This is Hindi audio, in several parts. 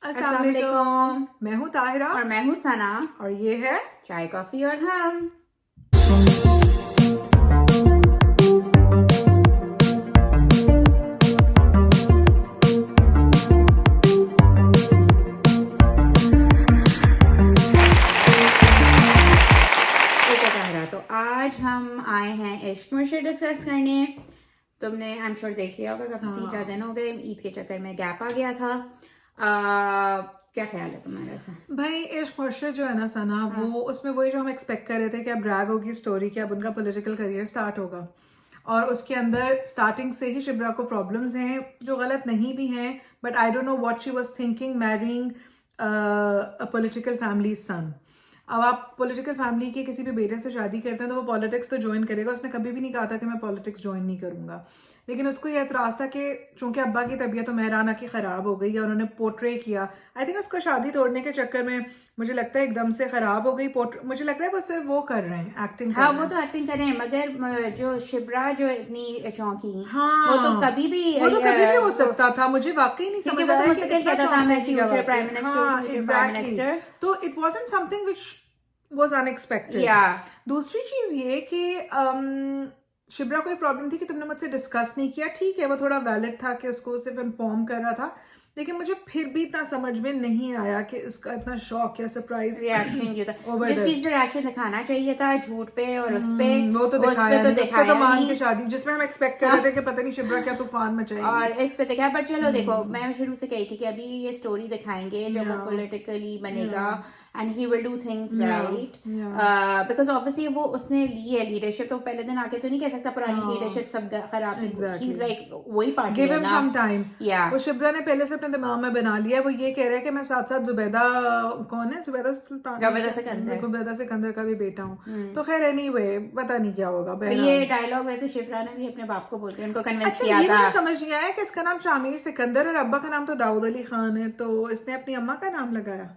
अस्सलाम वालेकुम। मैं हूँ ताहिरा और मैं हूँ सना। और ये है चाय कॉफी और हम। ताहिरा, तो आज हम आए हैं इश्क मुश्किल डिस्कस करने। तुमने आई एम श्योर देख लिया होगा, काफी 3-4 दिन हो गए, ईद के चक्कर में गैप आ गया था। क्या ख्याल है तुम्हारा से? भाई इश्क मुश्किल जो है ना सना, वो उसमें वही जो हम एक्सपेक्ट कर रहे थे कि अब ड्रैग होगी स्टोरी, कि अब उनका पॉलिटिकल करियर स्टार्ट होगा और उसके अंदर स्टार्टिंग से ही शिब्रा को प्रॉब्लम्स हैं जो गलत नहीं भी हैं, but I don't know what she was thinking marrying a political family son. अब आप पॉलिटिकल फैमिली के किसी भी बेटे से शादी करते हैं तो वो पॉलिटिक्स तो ज्वाइन करेगा। उसने कभी भी नहीं कहा था कि मैं पॉलिटिक्स ज्वाइन नहीं करूंगा, लेकिन उसको ये एतराज़ था कि चूंकि अब्बा की तबीयत तो मेहराना की ख़राब हो गई है, उन्होंने पोर्ट्रे किया। आई थिंक उसको शादी तोड़ने के चक्कर में मुझे लगता है एकदम से ख़राब हो गई। मुझे लग रहा है वो सिर्फ वो कर रहे हैं, एक्टिंग कर हाँ, रहे वो हैं। तो एक्टिंग कर रहे हैं, मगर जो शिब्रा जो इतनी चौंकी, हाँ, वो तो कभी भी हो सकता था। मुझे वाकई नहीं समझ वो तो आया कि मुस्तकिल इतना कहता था मैं चौंकने की क्या फ्यूचर बात प्राइम है। मिनिस्टर, हाँ, फ्यूचर प्राइम एग्जैक्टली। मिनिस्टर। तो it wasn't something which was unexpected. या दूसरी चीज ये कि शिब्रा को एक प्रॉब्लम थी कि तुमने मुझसे डिस्कस नहीं किया। ठीक है, वो थोड़ा वैलिड था कि उसको सिर्फ इन्फॉर्म कर रहा था, लेकिन मुझे फिर भी इतना समझ में नहीं आया कि उसका इतना शौक या सरप्राइज रिएक्शन क्यों था? ओवर जिस चीज दिस। पे रिएक्शन दिखाना चाहिए था झूठ पे और उस पे, वो तो उस पे दिखाया तो नहीं। उस पे तो दिखाया मान नहीं। की शादी जिसमें हम एक्सपेक्ट कर रहे थे कि पता नहीं शिब्रा क्या तूफान मचाएगी, और इस पे दिखाया। बट चलो देखो, मैं शुरू से कही थी कि अभी ये स्टोरी दिखाएंगे जब वो Yeah. पॉलिटिकली बनेगा and he will do things Yeah. Right, Yeah. Because obviously वो उसने ली है लीडरशिप। तो पहले दिन आके तो नहीं कह सकता पुरानी लीडरशिप सब खराब थी। Exactly. ही इज लाइक वही पार्टी गिव है हिम ना। Some time. या वो शिब्रा ने पहले से अपने दिमाग में बना लिया है। वो ये कह रहा है कि मैं साथ साथ जुबैदा, कौन है जुबैदा सुल्तान, जुबैदा सिकंदर का भी बेटा हूँ। तो खैर एनीवे पता नहीं क्या होगा। तो ये डायलॉग वैसे शिप्रा ने भी अपने बाप को बोलते हैं, उनको कन्विंस अच्छा, किया ये था। मुझे समझ नहीं आया कि इसका नाम शामिर सिकंदर और अब्बा का नाम तो दाऊद अली खान है, तो इसने अपनी अम्मा का नाम लगाया।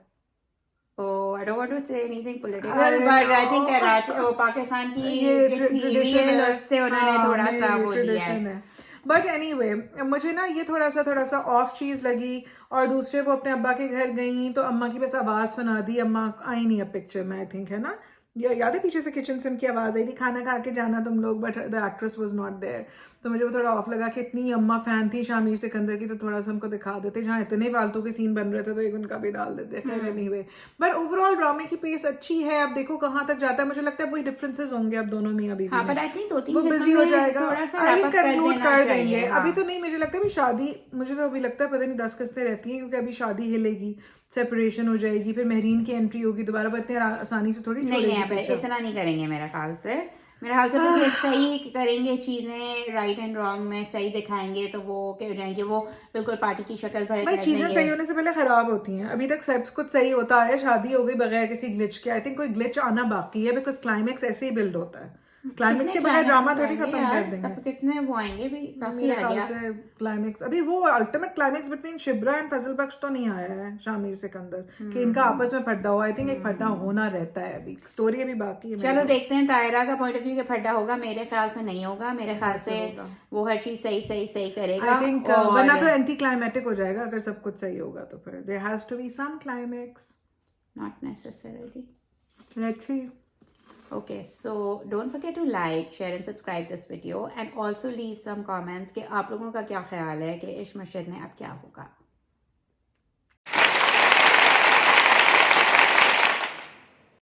Oh, I don't want to say anything political, but I think वो पाकिस्तान की ये किसी ट्रेडिशन रियल है, उससे उन्होंने थोड़ा सा वो लिया है। ट्रेडिशन है। बट एनीवे मुझे ना ये थोड़ा सा ऑफ चीज लगी। और दूसरे वो अपने अब्बा के घर गई तो अम्मा की बस आवाज सुना दी, अम्मा आई नहीं अब पिक्चर में। आई थिंक है ना, याद है पीछे से किचन से उनकी आवाज आई थी, खाना खा के जाना तुम लोग, but the actress was not there. तो मुझे वो थोड़ा ऑफ लगा कि इतनी अम्मा फैन थी शामिर सिकंदर की, तो थोड़ा सा उनको दिखा देते। जहाँ इतने फालतू के सीन बन रहे थे तो एक उनका भी डाल देते। खैर एनीवे, बट ओवरऑल ड्रामे की पेस अच्छी है। अब देखो कहाँ तक जाता है। मुझे लगता है वही डिफरेंसेस होंगे अब दोनों में अभी हाँ, भी बट आई थिंक 2-3 वो बिजी हो जाएगा। थोड़ा सा आई रैप थिंक अप कर कंक्लूड देना कर चाहिए। देंगे। हाँ। अभी तो नहीं, मुझे लगता है अभी शादी, मुझे तो अभी लगता है पता नहीं 10 किस्तें रहती हैं, क्योंकि अभी शादी हिलेगी, सेपरेशन हो जाएगी, फिर महरीन की एंट्री होगी दोबारा। वो इतनी आसानी से थोड़ी नहीं छोड़ेगी अब picture। इतना नहीं करेंगे मेरे ख्याल से। मेरे ख्याल से बस ये सही करेंगे चीजें, राइट एंड रॉन्ग में सही दिखाएंगे तो वो क्या हो जाएंगे, वो बिल्कुल पार्टी की शक्ल पर भाई कर चीजें देंगे। सही होने से पहले खराब होती हैं। अभी तक सब कुछ सही होता है, शादी हो गई बगैर किसी ग्लिच के। आई थिंक कोई ग्लिच आना बाकी है, बिकॉज क्लाइमेक्स ऐसे ही बिल्ड होता है। क्लाइमेक्स के बगैर ड्रामा थोड़ी खत्म कर देंगे। कितने वो आएंगे भी, काफी मेरे आ ख्याल गया। से क्लाइमेक्स अभी वो ultimate climax between Shibra and Fazal Bakhsh तो नहीं आया है शामिर सिकंदर कि इनका आपस में फड्डा हुआ। आई थिंक एक फड्डा होना रहता है, अभी स्टोरी अभी बाकी है। चलो देखते हैं तायरा का पॉइंट ऑफ व्यू के फड्डा होगा। मेरे ख्याल से नहीं होगा, मेरे ख्याल से वो हर चीज सही करेगा। आई थिंक वरना तो एंटी क्लाइमेटिक हो जाएगा अगर सब कुछ सही होगा। तो फिर there has to be some climax, not necessarily. Let's see. Okay, so don't forget to like, share and subscribe this video and also leave some comments कि आप लोगों का क्या ख्याल है कि इश्क मुश्किल में अब क्या होगा।